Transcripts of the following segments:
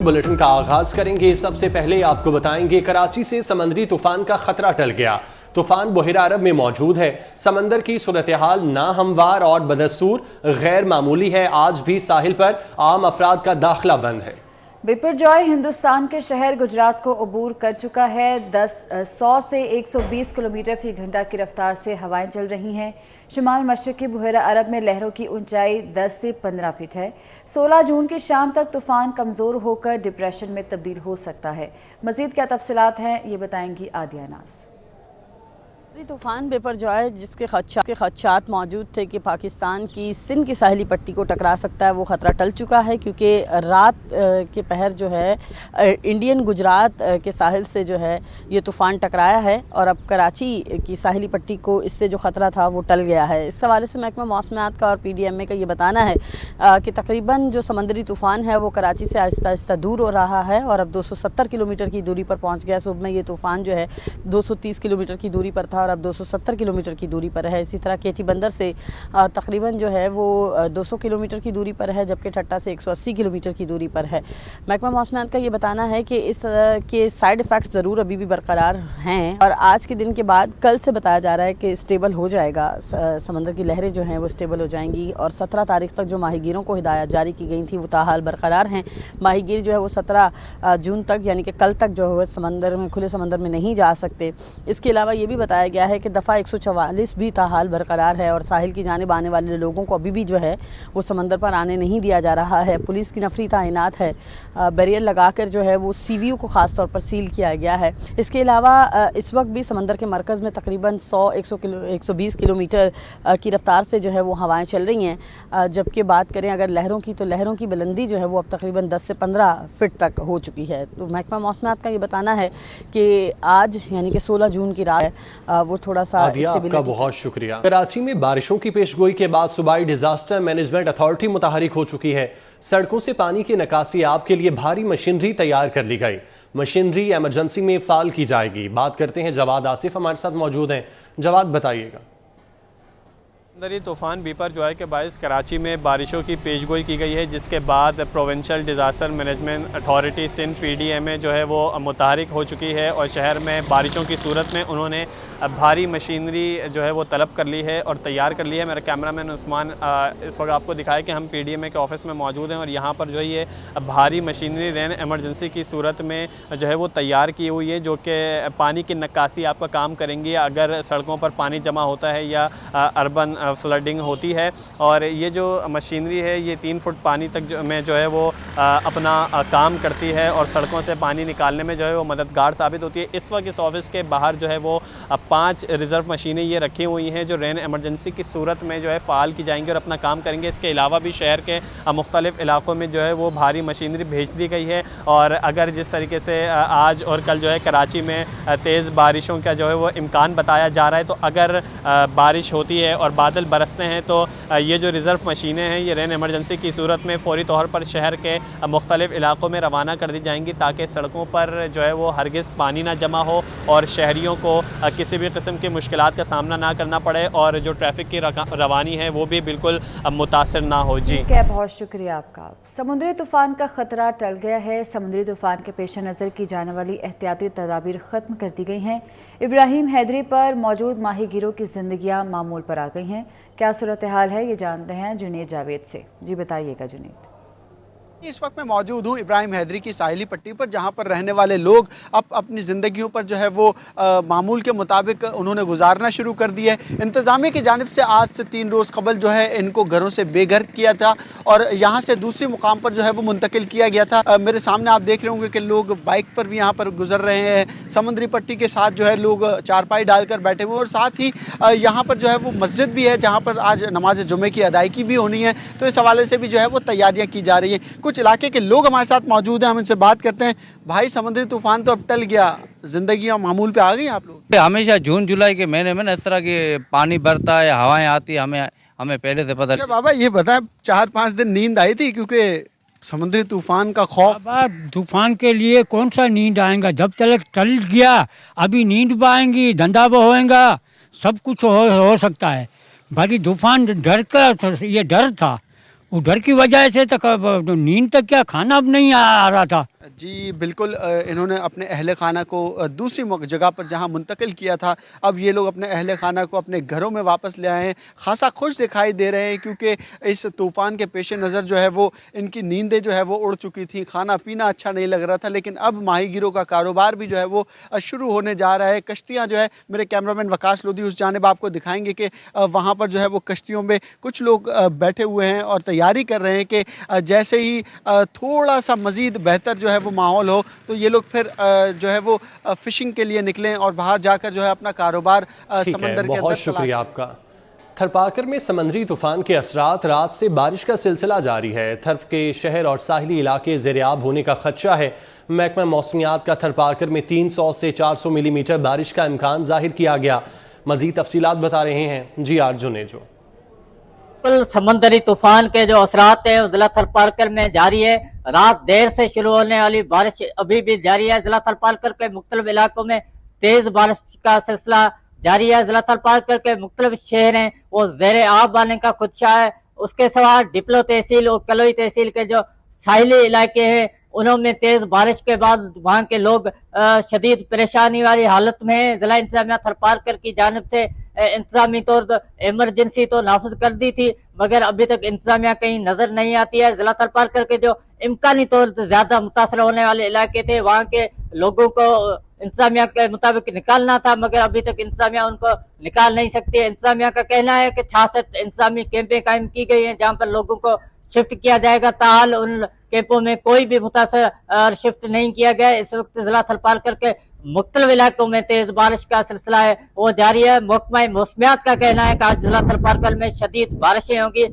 Bulletin का आगाज करेंगे। सबसे पहले आपको बताएंगे कराची से समंदरी तूफान का खतरा टल गया। तूफान बहिरा अरब में मौजूद है। समंदर की सूरत हाल नाहमवार और बदस्तूर गैर मामूली है। आज भी साहिल पर आम अफराद का दाखिला बंद है। बिपरजॉय हिंदुस्तान के शहर गुजरात को अबूर कर चुका है। 100 से 120 किलोमीटर फी घंटा की रफ्तार से हवाएं चल रही हैं। शुमाल मशरक़ी बहिरा अरब में लहरों की ऊंचाई 10 से 15 फीट है। 16 जून की शाम तक तूफान कमज़ोर होकर डिप्रेशन में तब्दील हो सकता है। मज़ीद क्या तफसीलात हैं ये बताएंगी आदिया नाज। तूफ़ान बिपरजॉय जिसके खदशात मौजूद थे कि पाकिस्तान की सिंध की साहिली पट्टी को टकरा सकता है, वो ख़तरा टल चुका है क्योंकि रात के पहर जो है इंडियन गुजरात के साहिल से जो है ये तूफ़ान टकराया है और अब कराची की साहिली पट्टी को इससे जो ख़तरा था वो टल गया है। इस हवाले से महकमा मौसमियात का और PDMA का ये बताना है कि तकरीबन जो समंदरी तूफ़ान है वो कराची से आहिस्ता आहिस्ता दूर हो रहा है और अब 270 किलोमीटर की दूरी पर पहुँच गया। सुबह में ये तूफ़ान जो है 230 किलोमीटर की दूरी पर था और अब 270 किलोमीटर की दूरी पर है। इसी तरह केटी बंदर से तकरीबन जो है वो 200 किलोमीटर की दूरी पर है, जबकि ठट्टा से 180 किलोमीटर की दूरी पर है। महकमा मौसमियात का ये बताना है कि इस के साइड इफ़ेक्ट ज़रूर अभी भी बरकरार हैं और आज के दिन के बाद कल से बताया जा रहा है कि स्टेबल हो जाएगा। समंदर की लहरें जो हैं वो स्टेबल हो जाएंगी और 17 तारीख तक जो माहीगीरों को हिदायत जारी की गई थी वो ताहाल बरकरार हैं। माहीगीर जो है वो 17 जून तक यानी कि कल तक जो है समंदर में, खुले समंदर में नहीं जा सकते। इसके अलावा ये भी बताया गया है कि दफ़ा 144 भी ताहाल बरकरार है और साहिल की जानिब आने वाले लोगों को अभी भी जो है वो समंदर पर आने नहीं दिया जा रहा है। पुलिस की नफरी तैनात है, बैरियर लगाकर जो है वो CVU को ख़ास तौर पर सील किया गया है। इसके अलावा इस वक्त भी समंदर के मरकज़ में तकरीबन 120 किलोमीटर की रफ्तार से जो है वो हवाएं चल रही हैं। जबकि बात करें अगर लहरों की, तो लहरों की बुलंदी जो है वो अब तकरीबन 10 से 15 फीट तक हो चुकी है। तो महकमा मौसमियात का ये बताना है कि आज यानी कि 16 जून की रात है वो थोड़ा सा आपका बहुत शुक्रिया। कराची में बारिशों की पेशगोई के बाद सूबाई डिजास्टर मैनेजमेंट अथॉरिटी मुतहरिक हो चुकी है। सड़कों से पानी की निकासी आप के लिए भारी मशीनरी तैयार कर ली गई। मशीनरी इमरजेंसी में फाल की जाएगी। बात करते हैं जवाद आसिफ हमारे साथ मौजूद हैं। जवाद बताइएगा। समंदरी तूफ़ान बिपरजॉय के बायस कराची में बारिशों की पेशगोई की गई है, जिसके बाद provincial disaster management authority Sindh PDMA जो है वो मुतहरिक हो चुकी है और शहर में बारिशों की सूरत में उन्होंने भारी मशीनरी जो है वो तलब कर ली है और तैयार कर ली है। मेरा कैमरामैन उस्मान इस वक्त आपको दिखाया कि हम PDMA के ऑफिस में मौजूद हैं और यहाँ पर जो है ये भारी मशीनरी रेन एमरजेंसी की सूरत में जो है वो तैयार की हुई है, जो कि पानी की नक्कासी आपका काम करेंगी अगर सड़कों पर पानी जमा होता है या अर्बन फ्लडिंग होती है। और ये जो मशीनरी है ये 3 फुट पानी तक में जो है वो अपना काम करती है और सड़कों से पानी निकालने में जो है वो मददगार साबित होती है। इस वक्त इस ऑफिस के बाहर जो है वो 5 रिज़र्व मशीनें ये रखी हुई हैं जो रेन एमरजेंसी की सूरत में जो है फ़ाल की जाएंगी और अपना काम करेंगे। इसके अलावा भी शहर के मुख्तलिफ़ इलाक़ों में जो है वो भारी मशीनरी भेज दी गई है और अगर जिस तरीके से आज और कल जो है कराची में तेज़ बारिशों का जो है वो इम्कान बताया जा रहा है, तो अगर बारिश होती है और बादल बरसते हैं तो ये जो रिज़र्व मशीनें हैं ये रेन एमरजेंसी की सूरत में फ़ौरी तौर पर शहर के मुख्तलिफ़ इलाक़ों में रवाना कर दी जाएंगी ताकि सड़कों पर जो है वो हरगिज़ पानी ना जमा हो और शहरियों को किसी भी किस्म की मुश्किलात का सामना ना करना पड़े और जो ट्रैफिक की रवानी है वो भी बिल्कुल मुतासर ना हो। जी ठीक है, बहुत शुक्रिया आपका। समुद्री तूफ़ान का ख़तरा टल गया है। समुद्री तूफ़ान के पेश नज़र की जाने वाली एहतियाती तदाबीर ख़त्म कर दी गई हैं। इब्राहिम हैदरी पर मौजूद माहीगीरों की ज़िंदगियाँ मामूल पर आ गई हैं। क्या सूरत हाल है ये जानते हैं जुनेद जावेद से। जी बताइएगा जुनेद। इस वक्त मैं मौजूद हूँ इब्राहिम हैदरी की साहिली पट्टी पर, जहाँ पर रहने वाले लोग अब अपनी ज़िंदगियों पर जो है वो मामूल के मुताबिक उन्होंने गुजारना शुरू कर दिया है। इंतज़ामिया की जानिब से आज से 3 रोज़ कबल जो है इनको घरों से बेघर किया था और यहाँ से दूसरे मुकाम पर जो है वो मुंतकिल किया गया था। मेरे सामने आप देख रहे होंगे कि लोग बाइक पर भी यहाँ पर गुजर रहे हैं। समुद्री पट्टी के साथ जो है लोग चारपाई डालकर बैठे हुए और साथ ही यहाँ पर जो है वो मस्जिद भी है जहाँ पर आज नमाज जुमे की अदायगी भी होनी है, तो इस हवाले से भी जो है वो तैयारियाँ की जा रही हैं। कुछ इलाके के लोग हमारे साथ मौजूद हैं, हम इनसे बात करते हैं। भाई, समुद्री तूफान तो अब टल गया, जिंदगी मामूल पे आ गई आप लोग? हमेशा जून जुलाई के महीने में ना इस तरह के पानी भरता है, हवाएं आती है, हमें पहले से पता। बाबा ये बताएं, 4-5 दिन नींद आई थी क्योंकि समुद्री तूफान का खौफ? तूफान के लिए कौन सा नींद आएगा, जब तक टल गया अभी नींद आएंगी, धंधा होएगा, सब कुछ हो सकता है। बाकी तूफान डर का ये डर था वो डर की वजह से तो नींद तक क्या, खाना अब नहीं आ रहा था। जी बिल्कुल, इन्होंने अपने अहल खाना को दूसरी जगह पर जहां मुंतकिल किया था, अब ये लोग अपने अहल खाना को अपने घरों में वापस ले आए हैं। खासा खुश दिखाई दे रहे हैं क्योंकि इस तूफ़ान के पेश नज़र जो है वो इनकी नींदें जो है वो उड़ चुकी थी, खाना पीना अच्छा नहीं लग रहा था। लेकिन अब माहीगिरों का कारोबार भी जो है वो शुरू होने जा रहा है। कश्तियाँ जो है, मेरे कैमरामैन वकास लोधी उस जानिब आपको दिखाएंगे कि वहाँ पर जो है वो कश्तियों में कुछ लोग बैठे हुए हैं और तैयारी कर रहे हैं कि जैसे ही थोड़ा सा मज़ीद बेहतर जो है वो माहौल हो तो ये लोग फिर जो है वो फिशिंग के लिए निकलें और बाहर जाकर जो है अपना कारोबार समंदर के अंदर। बहुत शुक्रिया आपका। थरपाकर में समंदरी तूफान के असरात, रात से बारिश का सिलसिला जारी है। थरप के शहर और साहिली इलाके ज़ेर-ए-आब होने का खदशा है। महकमा मौसमियात का थरपाकर में 300 से 400 मिलीमीटर बारिश का इम्कान जाहिर किया गया। मज़ीद तफसीलात बता रहे हैं जी आर जुनेजो। समंदरी तूफान के जो असरात है जिला थरपाकर में जारी है। रात देर से शुरू होने वाली बारिश अभी भी जारी है। जिला थरपाकर के मुख्तलिफ इलाकों में तेज बारिश का सिलसिला जारी है। जिला थरपाकर के मुख्तलिफ शहर हैं वो ज़ेर आब आने का खदशा है। उसके सिवा डिप्लो तहसील और कलोई तहसील के जो साहिली इलाके हैं उन्होंने तेज बारिश के बाद वहाँ के लोग शदीद परेशानी वाली हालत में है। जिला इंतजामिया थरपाकर की जानिब से इंतजामी तौर पर इमरजेंसी तो नाफिज कर दी थी मगर अभी तक इंतजामिया कहीं नजर नहीं आती है। जिला थरपाकर के जो इम्कानी तौर पर ज्यादा मुतासर होने वाले इलाके थे वहाँ के लोगों को इंतजामिया के मुताबिक निकालना था मगर अभी तक इंतजामिया उनको निकाल नहीं सकती है। इंतजामिया का कहना है कि 66 इंतजामी कैंपें कायम की गई हैं जहाँ पर लोगों को शिफ्ट किया जाएगा। ताहाल उन कैंपों में कोई भी मुतासर शिफ्ट नहीं किया गया। इस वक्त जिला थरपाकर के मुख्तलिफ इलाकों में तेज बारिश का सिलसिला है वो जारी है। महकमा मौसमियात का कहना है कि आज जिला थरपाकर में शदीद बारिशें होंगी।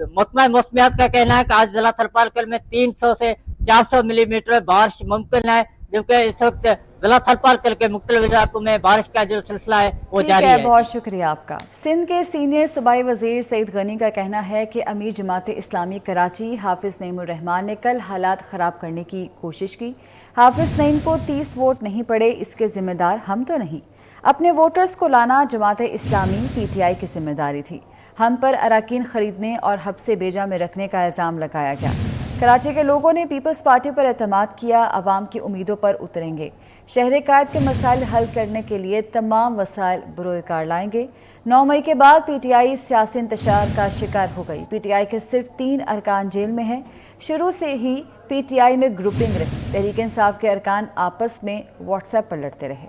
महकमा मौसमियात का कहना है कि आज जिला थरपाकर में 300 से 400 मिलीमीटर बारिश मुमकिन है जबकि इस वक्त जिला थरपाकर के मुख्तलिफ इलाकों में बारिश का जो सिलसिला है वो जारी है। बहुत शुक्रिया आपका। सिंध के सीनियर सूबाई वजीर सईद गनी का कहना है कि अमीर जमात इस्लामी कराची हाफिज नईमुर रहमान ने कल हालात ख़राब करने की कोशिश की। हाफिज नईम को 30 वोट नहीं पड़े, इसके जिम्मेदार हम तो नहीं। अपने वोटर्स को लाना जमात इस्लामी PTI की जिम्मेदारी थी। हम पर अराकीन खरीदने और हब्से बेजा में रखने का इल्ज़ाम लगाया गया। कराची के लोगों ने पीपल्स पार्टी पर एतमाद किया, अवाम की उम्मीदों पर उतरेंगे। शहर कायद के मसाइल हल करने के लिए तमाम वसाइल बरोकार लाएंगे। 9 मई के बाद PTI सियासी इंतशार का शिकार हो गई। PTI के सिर्फ 3 अरकान जेल में हैं। शुरू से ही PTI में ग्रुपिंग रही। तहरीक इंसाफ के अरकान आपस में व्हाट्सएप पर लड़ते रहे।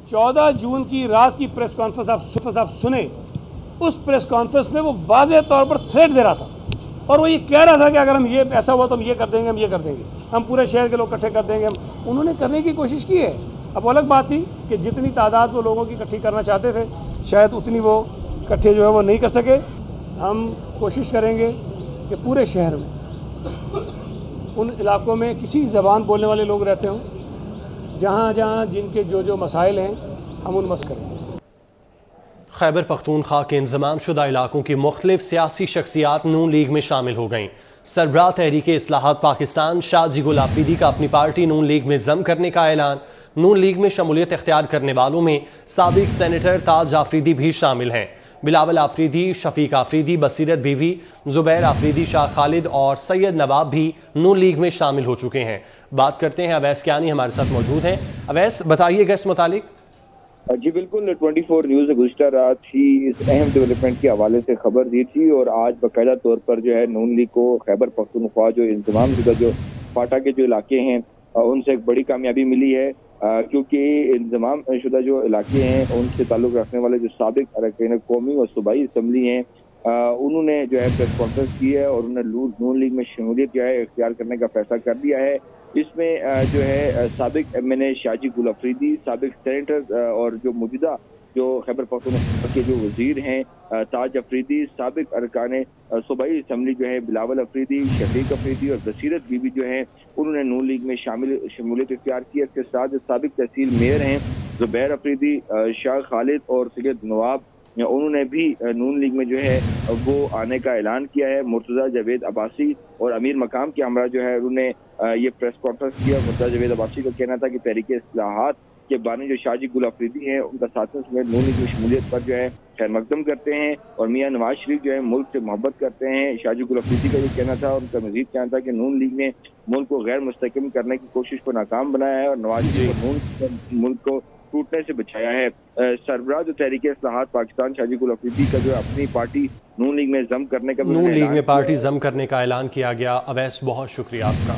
14 जून की रात की प्रेस कॉन्फ्रेंस आप सुने। उस प्रेस कॉन्फ्रेंस में वो वाज़ेह तौर पर थ्रेट दे रहा था और वो ये कह रहा था कि अगर हम ये ऐसा हुआ तो हम ये कर देंगे, हम ये कर देंगे, हम पूरे शहर के लोग इकट्ठे कर देंगे। उन्होंने करने की कोशिश की है। अब अलग बात थी कि जितनी तादाद वो लोगों की इकट्ठी करना चाहते थे शायद उतनी वो इकट्ठे जो है वो नहीं कर सके। हम कोशिश करेंगे कि पूरे शहर में उन इलाकों में किसी ज़बान बोलने वाले लोग रहते हों, जहाँ जहाँ जिनके जो मसाइल हैं हम उन मस करेंगे। खैबर पख्तूनख्वा के इंज़माम शुदा इलाकों की मुख्तलिफ सियासी शख्सियात नून लीग में शामिल हो गईं। सरबराह तहरीक इस्लाहात पाकिस्तान शाहजी गुल आफरीदी का अपनी पार्टी नून लीग में ज़म करने का ऐलान। नून लीग में शमूलियत इख्तियार करने वालों में साबिक सेनेटर ताज आफरीदी भी शामिल हैं। बिलावल आफरीदी, शफीक आफरीदी, बसीरत बीवी, जुबैर आफरीदी, शाह खालिद और सैयद नवाब भी नून लीग में शामिल हो चुके हैं। बात करते हैं अवैस कियानी हमारे साथ मौजूद हैं। अवैस, बताइएगा इस मुतालिक। जी बिल्कुल, 24 न्यूज़ गुज़श्ता रात ही इस अहम डेवलपमेंट के हवाले से खबर दी थी और आज बाकायदा तौर पर जो है नून लीग को खैबर पख्तूनख्वा जो इंतज़ाम शुदा जो फाटा के जो इलाके हैं उनसे एक बड़ी कामयाबी मिली है क्योंकि इंतज़ाम शुदा जो इलाके हैं उनसे ताल्लुक़ रखने वाले जो साबिक अरकान कौमी और सूबाई असम्बली हैं उन्होंने जो है प्रेस कॉन्फ्रेंस की है और उन्होंने नून लीग में शमूलियत जो है इख्तियार करने का फैसला कर दिया है। इसमें जो है साबिक MNA शाहजी गुल आफरीदी, साबिक सेनेटर और जो मौजूदा जो खैबर पख्तूनख्वा के जो वजीर हैं ताज आफरीदी, साबिक अरकान सूबाई असम्बली जो है बिलावल आफरीदी, शफीक आफरीदी और बसीरत बीबी जो है उन्होंने नून लीग में शमूलियत इख्तियार की। इसके साथ साबिक तहसील मेयर हैं जुबैर आफरीदी, शाह खालिद और सैयद नवाब, उन्होंने भी नून लीग में जो है वो आने का ऐलान किया है। मुर्तज़ा जावेद अब्बासी और अमीर मकाम के हमरा जो है उन्होंने ये प्रेस कॉन्फ्रेंस किया। मुर्तज़ा जावेद अब्बासी का कहना था कि तहरीक इस्लाहात के बानी जो शाहजी गुल आफरीदी हैं उनका साथियों समेत नून लीग की शमूलियत पर जो है خیر مقدم کرتے ہیں اور میاں نواز شریف جو ہے ملک سے محبت کرتے ہیں۔ شاہ گل افریدی کا یہ کہنا تھا، ان کا مزید کہنا تھا کہ نون لیگ نے ملک کو غیر مستحکم کرنے کی کوشش کو ناکام بنایا ہے اور نواز شریف اور نون ملک کو ٹوٹنے سے بچایا ہے۔ سربراہ جو تحریک اصلاحات پاکستان شاہ گل افریدی کا جو اپنی پارٹی نون لیگ میں ضم کرنے کا نون لیگ میں پارٹی ضم کرنے کا اعلان کیا گیا۔ اویس بہت شکریہ آپ کا۔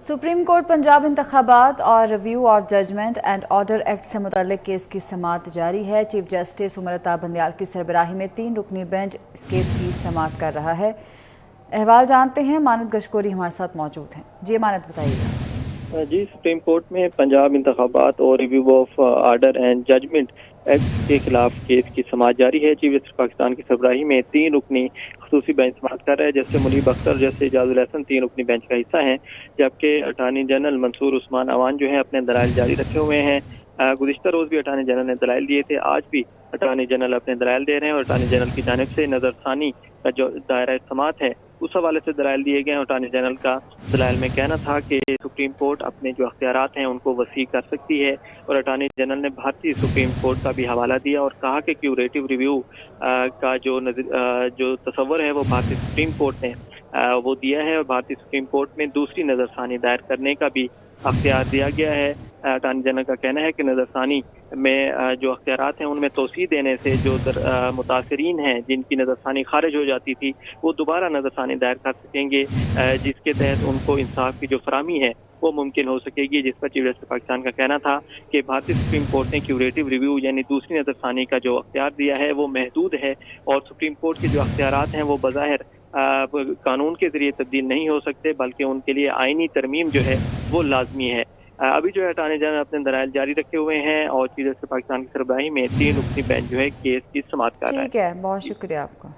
سپریم کورٹ پنجاب انتخابات اور ریویو اور ججمنٹ اینڈ آرڈر ایکٹ سے متعلق کیس کی سماعت جاری ہے۔ چیف جسٹس عمر عطا بندیال کی سربراہی میں 3 رکنی بینچ اس کیس کی سماعت کر رہا ہے۔ احوال جانتے ہیں، مانت گشکوری ہمارے ساتھ موجود ہیں۔ جی مانت بتائیے گا۔ جی، سپریم کورٹ میں پنجاب انتخابات اور review of order and judgment act کے خلاف کیس کی سماعت جاری ہے۔ چیف جسٹس پاکستان کی سربراہی میں 3 رکنی خصوصی بینچ سماعت کر رہے ہیں، جیسے منیب اختر، جیسے اعجاز الحسن 3 رکنی بینچ کا حصہ ہیں، جبکہ اٹارنی جنرل منصور عثمان عوان جو ہیں اپنے دلائل جاری رکھے ہوئے ہیں۔ گزشتہ روز بھی اٹارنی جنرل نے دلائل دیے تھے، آج بھی اٹارنی جنرل اپنے دلائل دے رہے ہیں اور اٹارنی جنرل کی جانب سے نظر ثانی کا جو دائرہ سماعت ہے اس حوالے سے دلائل دیے گئے ہیں۔ اٹارنی جنرل کا دلائل میں کہنا تھا کہ سپریم کورٹ اپنے جو اختیارات ہیں ان کو وسیع کر سکتی ہے، اور اٹارنی جنرل نے بھارتی سپریم کورٹ کا بھی حوالہ دیا اور کہا کہ کیوریٹو ریویو کا جو تصور ہے وہ بھارتی سپریم کورٹ نے وہ دیا ہے، اور بھارتی سپریم کورٹ میں دوسری نظر ثانی دائر کرنے کا بھی اختیار دیا گیا ہے۔ اٹارنی جنرل کا کہنا ہے کہ نظر ثانی میں جو اختیارات ہیں ان میں توسیع دینے سے جو متاثرین ہیں جن کی نظر ثانی خارج ہو جاتی تھی وہ دوبارہ نظر ثانی دائر کر سکیں گے، جس کے تحت ان کو انصاف کی جو فراہمی ہے وہ ممکن ہو سکے گی، جس پر چیف جسٹس پاکستان کا کہنا تھا کہ بھارتی سپریم کورٹ نے کیوریٹو ریویو یعنی دوسری نظر ثانی کا جو اختیار دیا ہے وہ محدود ہے، اور سپریم کورٹ کے جو اختیارات ہیں وہ بظاہر قانون کے ذریعے تبدیل نہیں ہو سکتے، بلکہ ان کے لیے آئینی ترمیم جو ہے وہ لازمی ہے۔ ابھی جو ہے اٹارنی جنرل اپنے دلائل جاری رکھے ہوئے ہیں اور چیف جسٹس پاکستان کی سربراہی میں 3 رکنی بینچ جو ہے کیس کی سماعت کر رہا ہے۔ ٹھیک ہے، بہت شکریہ آپ کا۔